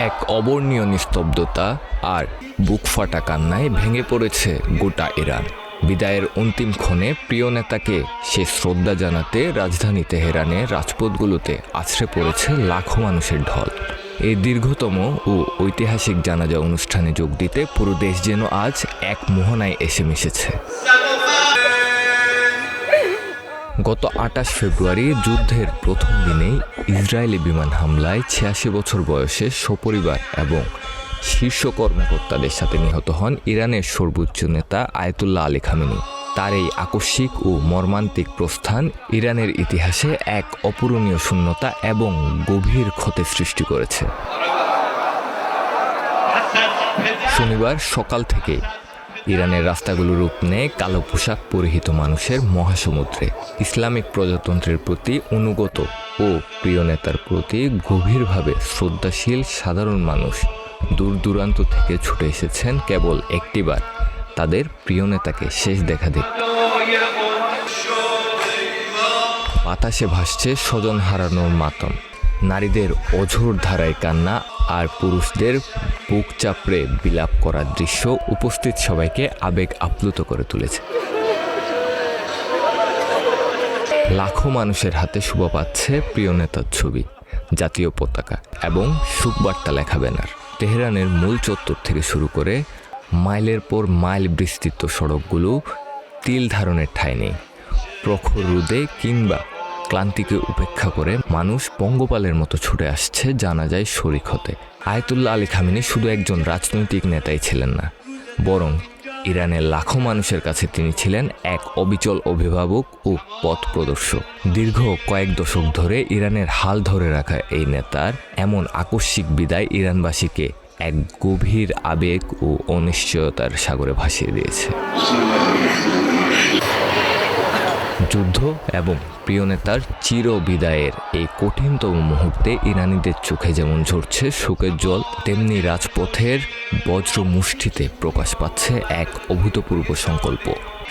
এক অবর্ণীয় নিস্তব্ধতা আর বুক ফাটা কান্নায় ভেঙে পড়েছে গোটা ইরান। বিদায়ের অন্তিম ক্ষণে প্রিয় নেতাকে সে শ্রদ্ধা জানাতে রাজধানী তেহরানে রাজপথগুলোতে আছড়ে পড়েছে লাখো মানুষের ঢল। এই দীর্ঘতম ও ঐতিহাসিক জানাজা অনুষ্ঠানে যোগ দিতে পুরো দেশ যেন আজ এক মোহনায় এসে মিশেছে। গত ২৮ ফেব্রুয়ারি যুদ্ধের প্রথম দিনেই ইসরায়েলি বিমান হামলায় ৮৬ বছর বয়সে সপরিবার এবং শীর্ষ কর্মকর্তাদের সাথে নিহত হন ইরানের সর্বোচ্চ নেতা আয়াতুল্লাহ আলী খামেনি। তার এই আকস্মিক ও মর্মান্তিক প্রস্থান ইরানের ইতিহাসে এক অপূরণীয় শূন্যতা এবং গভীর ক্ষতের সৃষ্টি করেছে। শনিবার সকাল থেকে ইরানের রাস্তাগুলো রূপ নেয় কালো পোশাক পরিহিত মানুষের মহাসমুদ্রে। ইসলামিক প্রজাতন্ত্রের প্রতি অনুগত ও প্রিয় নেতার প্রতি গভীরভাবে শ্রদ্ধাশীল সাধারণ মানুষ দূর দূরান্ত থেকে ছুটে এসেছেন কেবল একটিবার তাদের প্রিয় নেতাকে শেষ দেখা দেখতে। বাতাসে ভাসছে স্বজন হারানোর মাতম, নারীদের অঝোর ধারায় কান্না আর পুরুষদের বুক চাপড়ে বিলাপ করার দৃশ্য উপস্থিত সবাইকে আবেগ আপ্লুত করে তুলেছে। লাখো মানুষের হাতে শোভা পাচ্ছে প্রিয় নেতার ছবি, জাতীয় পতাকা এবং শোকবার্তা লেখা ব্যানার। তেহরানের মূল চত্বর থেকে শুরু করে মাইলের পর মাইল বিস্তৃত সড়কগুলো তিল ধারণের ঠাঁই নেই। প্রখর রোদে কিংবা ক্লান্তিকে উপেক্ষা করে মানুষ পঙ্গপালের মতো ছুটে আসছে জানাজায় শরিক হতে। আয়াতুল্লাহ আলী খামেনি শুধু একজন রাজনৈতিক নেতাই ছিলেন না, বরং ইরানের লাখো মানুষের কাছে তিনি ছিলেন এক অবিচল অভিভাবক ও পথ প্রদর্শক। দীর্ঘ কয়েক দশক ধরে ইরানের হাল ধরে রাখা এই নেতার এমন আকস্মিক বিদায় ইরানবাসীকে এক গভীর আবেগ ও অনিশ্চয়তার সাগরে ভাসিয়ে দিয়েছে। যুদ্ধ এবং প্রিয় নেতার চির বিদায়ের এই কঠিনতম মুহূর্তে ইরানিদের চোখে যেমন ঝরছে শোকের জল, তেমনি রাজপথের বজ্র মুষ্টিতে প্রকাশ পাচ্ছে এক অভূতপূর্ব সংকল্প।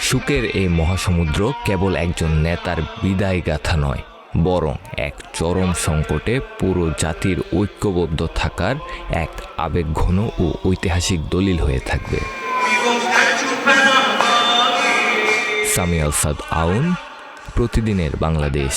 শোকের এই মহাসমুদ্র কেবল একজন নেতার বিদায় গাথা নয়, বরং এক চরম সংকটে পুরো জাতির ঐক্যবদ্ধ থাকার এক আবেগঘন ও ঐতিহাসিক দলিল হয়ে থাকবে। সামি আল সাদ আউন, প্রতিদিনের বাংলাদেশ।